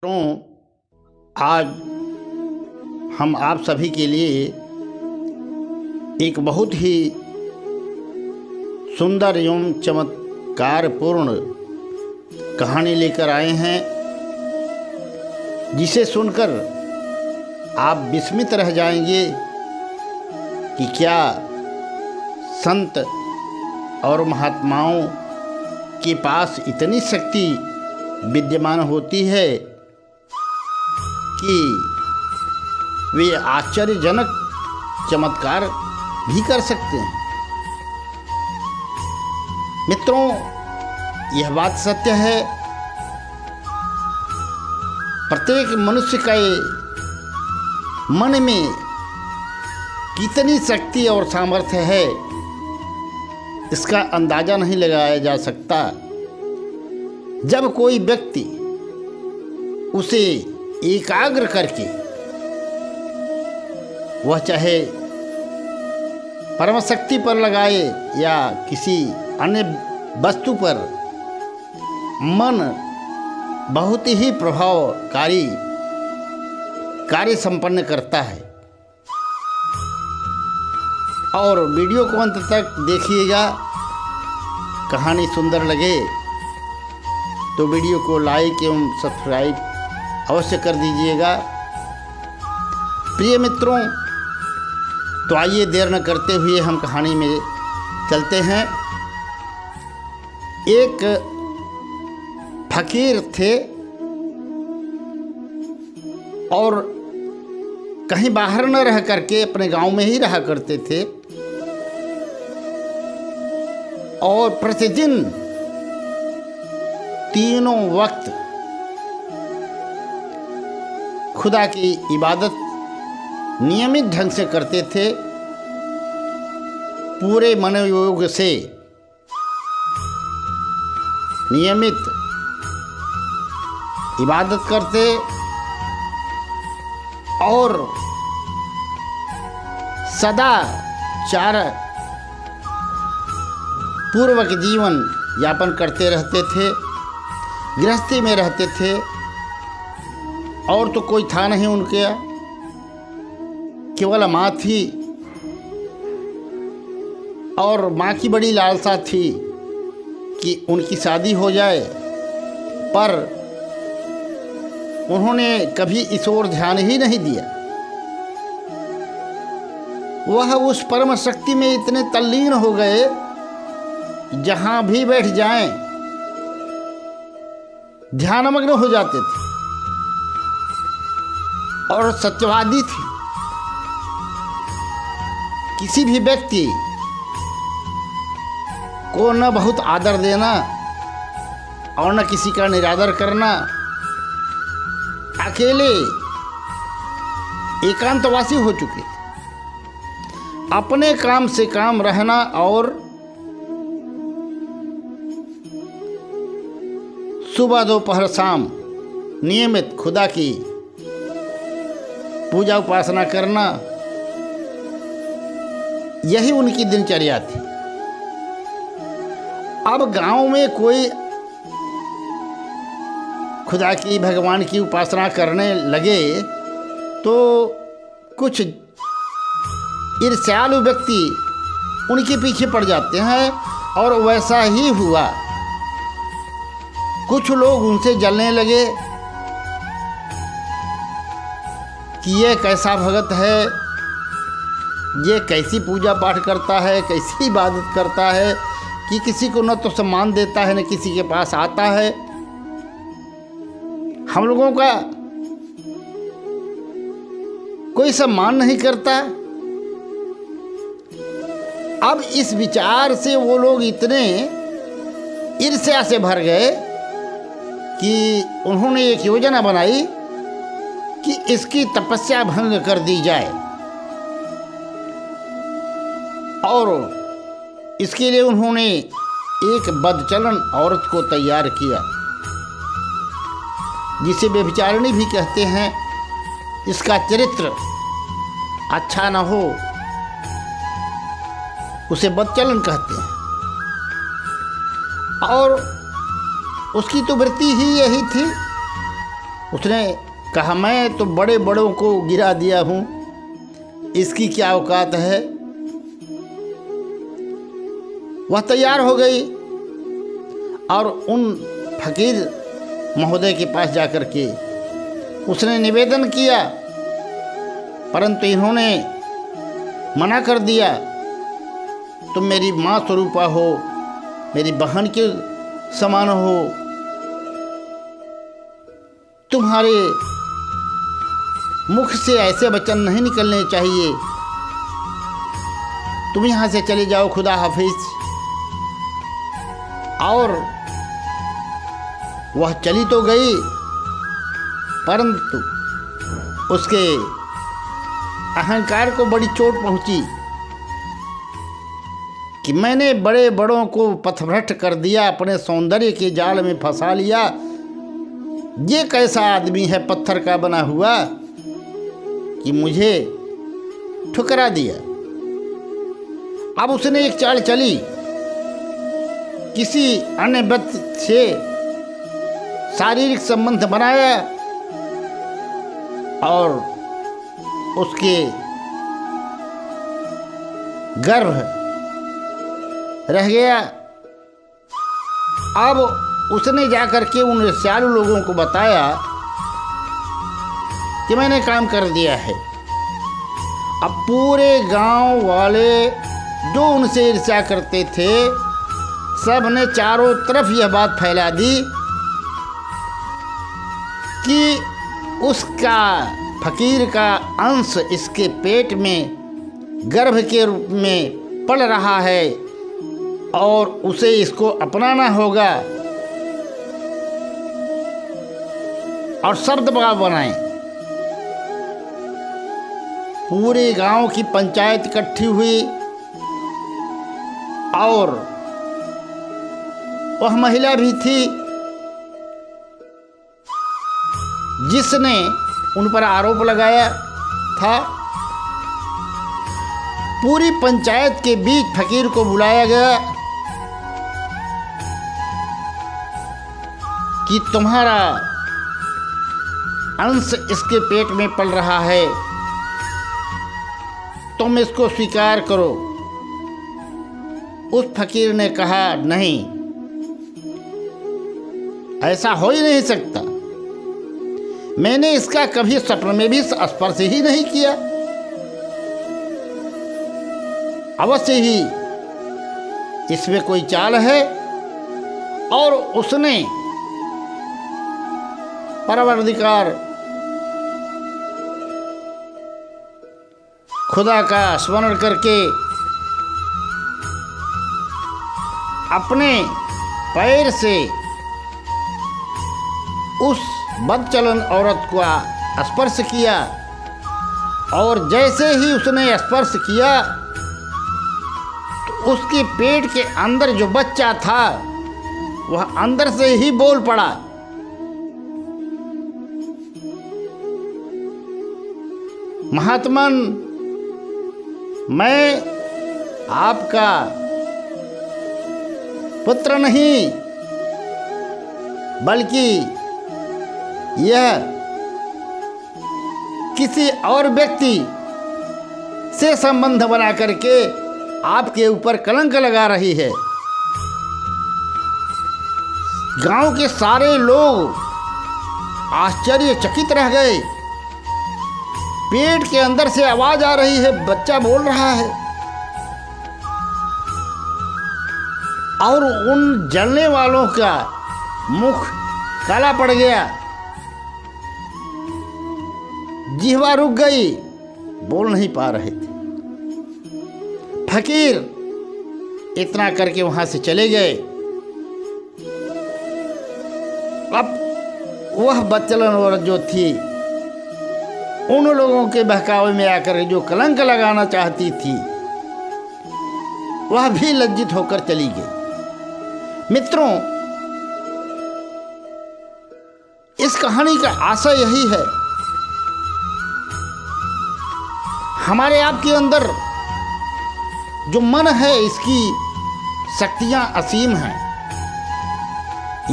तो आज हम आप सभी के लिए एक बहुत ही सुंदर एवं चमत्कारपूर्ण कहानी लेकर आए हैं, जिसे सुनकर आप विस्मित रह जाएंगे कि क्या संत और महात्माओं के पास इतनी शक्ति विद्यमान होती है कि वे आश्चर्यजनक चमत्कार भी कर सकते हैं। मित्रों, यह बात सत्य है, प्रत्येक मनुष्य के मन में कितनी शक्ति और सामर्थ्य है, इसका अंदाजा नहीं लगाया जा सकता। जब कोई व्यक्ति उसे एकाग्र करके, वह चाहे परम शक्ति पर लगाए या किसी अन्य वस्तु पर, मन बहुत ही प्रभावकारी कार्य संपन्न करता है। और वीडियो को अंत तक देखिएगा। कहानी सुंदर लगे तो वीडियो को लाइक एवं सब्सक्राइब अवश्य कर दीजिएगा। प्रिय मित्रों, तो आइए देर न करते हुए हम कहानी में चलते हैं। एक फकीर थे और कहीं बाहर न रह करके अपने गांव में ही रहा करते थे, और प्रतिदिन तीनों वक्त खुदा की इबादत नियमित ढंग से करते थे। पूरे मनोयोग से नियमित इबादत करते और सदा चार पूर्वक जीवन यापन करते रहते थे, गृहस्थी में रहते थे। और तो कोई था नहीं उनके, केवल माँ थी, और माँ की बड़ी लालसा थी कि उनकी शादी हो जाए, पर उन्होंने कभी इस ओर ध्यान ही नहीं दिया। वह उस परम शक्ति में इतने तल्लीन हो गए, जहाँ भी बैठ जाएं ध्यानमग्न हो जाते थे। और सत्यवादी थी, किसी भी व्यक्ति को न बहुत आदर देना और न किसी का निरादर करना, अकेले एकांतवासी हो चुके थे। अपने काम से काम रहना और सुबह दोपहर शाम नियमित खुदा की पूजा उपासना करना, यही उनकी दिनचर्या थी। अब गांव में कोई खुदा की, भगवान की उपासना करने लगे तो कुछ ईर्ष्यालु व्यक्ति उनके पीछे पड़ जाते हैं, और वैसा ही हुआ। कुछ लोग उनसे जलने लगे कि ये कैसा भगत है, ये कैसी पूजा पाठ करता है, कैसी इबादत करता है कि किसी को न तो सम्मान देता है, न किसी के पास आता है। हम लोगों का कोई सम्मान नहीं करता। अब इस विचार से वो लोग इतने ईर्ष्या से भर गए कि उन्होंने एक योजना बनाई कि इसकी तपस्या भंग कर दी जाए, और इसके लिए उन्होंने एक बदचलन औरत को तैयार किया, जिसे व्यभिचारिणी भी कहते हैं। इसका चरित्र अच्छा न हो, उसे बदचलन कहते हैं। और उसकी तो वृत्ति ही यही थी उसने कहा मैं तो बड़े बड़ों को गिरा दिया हूँ, इसकी क्या औकात है। वह तैयार हो गई और उन फकीर महोदय के पास जाकर के उसने निवेदन किया, परंतु इन्होंने मना कर दिया। तुम मेरी माँ स्वरूपा हो, मेरी बहन के समान हो, तुम्हारे मुख से ऐसे वचन नहीं निकलने चाहिए, तुम यहाँ से चले जाओ, खुदा हाफिज। और वह चली तो गई, परंतु उसके अहंकार को बड़ी चोट पहुंची कि मैंने बड़े बड़ों को पथभ्रष्ट कर दिया, अपने सौंदर्य के जाल में फंसा लिया। ये कैसा आदमी है पत्थर का बना हुआ कि मुझे ठुकरा दिया। अब उसने एक चाल चली, किसी अन्य व्यक्ति से शारीरिक संबंध बनाया और उसके गर्भ रह गया। अब उसने जाकर के उन रसियालू लोगों को बताया कि मैंने काम कर दिया है। अब पूरे गांव वाले जो उनसे ईर्ष्या करते थे, सब ने चारों तरफ यह बात फैला दी कि उसका फकीर का अंश इसके पेट में गर्भ के रूप में पल रहा है और उसे इसको अपनाना होगा और शब्द बनाएं। पूरे गांव की पंचायत इकट्ठी हुई और वह महिला भी थी जिसने उन पर आरोप लगाया था। पूरी पंचायत के बीच फकीर को बुलाया गया कि तुम्हारा अंश इसके पेट में पल रहा है, तुम इसको स्वीकार करो। उस फकीर ने कहा नहीं, ऐसा हो ही नहीं सकता, मैंने इसका कभी स्वप्न में भी स्पर्श ही नहीं किया। अवश्य ही इसमें कोई चाल है और उसने परवरदिगार खुदा का स्मरण करके अपने पैर से उस बदचलन औरत को स्पर्श किया और जैसे ही उसने स्पर्श किया तो उसके पेट के अंदर जो बच्चा था वह अंदर से ही बोल पड़ा। महात्मन, मैं आपका पुत्र नहीं बल्कि यह किसी और व्यक्ति से संबंध बना करके आपके ऊपर कलंक लगा रही है। गांव के सारे लोग आश्चर्यचकित रह गए। पेट के अंदर से आवाज आ रही है, बच्चा बोल रहा है और उन जलने वालों का मुख काला पड़ गया, जिह्वा रुक गई, बोल नहीं पा रहे थे। फकीर इतना करके वहां से चले गए। अब वह बदचलन औरत जो थी उन लोगों के बहकावे में आकर जो कलंक लगाना चाहती थी वह भी लज्जित होकर चली गई। मित्रों, इस कहानी का आशय यही है, हमारे आपके अंदर जो मन है इसकी शक्तियां असीम हैं।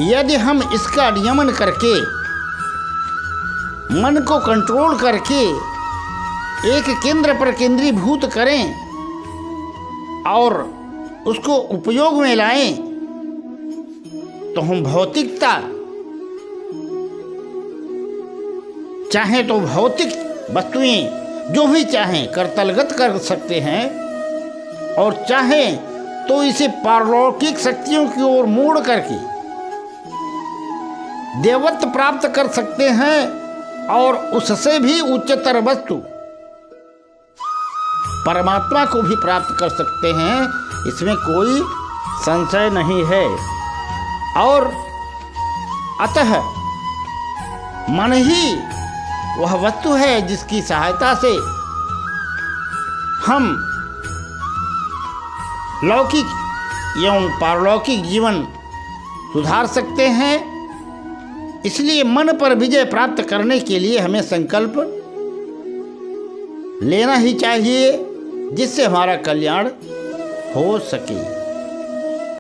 यदि हम इसका नियमन करके मन को कंट्रोल करके एक केंद्र पर केंद्रीभूत करें और उसको उपयोग में लाएं, तो हम भौतिकता चाहें तो भौतिक वस्तुएं जो भी चाहें करतलगत कर सकते हैं, और चाहें तो इसे पारलौकिक शक्तियों की ओर मोड़ करके देवत्व प्राप्त कर सकते हैं और उससे भी उच्चतर वस्तु परमात्मा को भी प्राप्त कर सकते हैं। इसमें कोई संशय नहीं है। और अतः मन ही वह वस्तु है जिसकी सहायता से हम लौकिक एवं पारलौकिक जीवन सुधार सकते हैं। इसलिए मन पर विजय प्राप्त करने के लिए हमें संकल्प लेना ही चाहिए, जिससे हमारा कल्याण हो सके।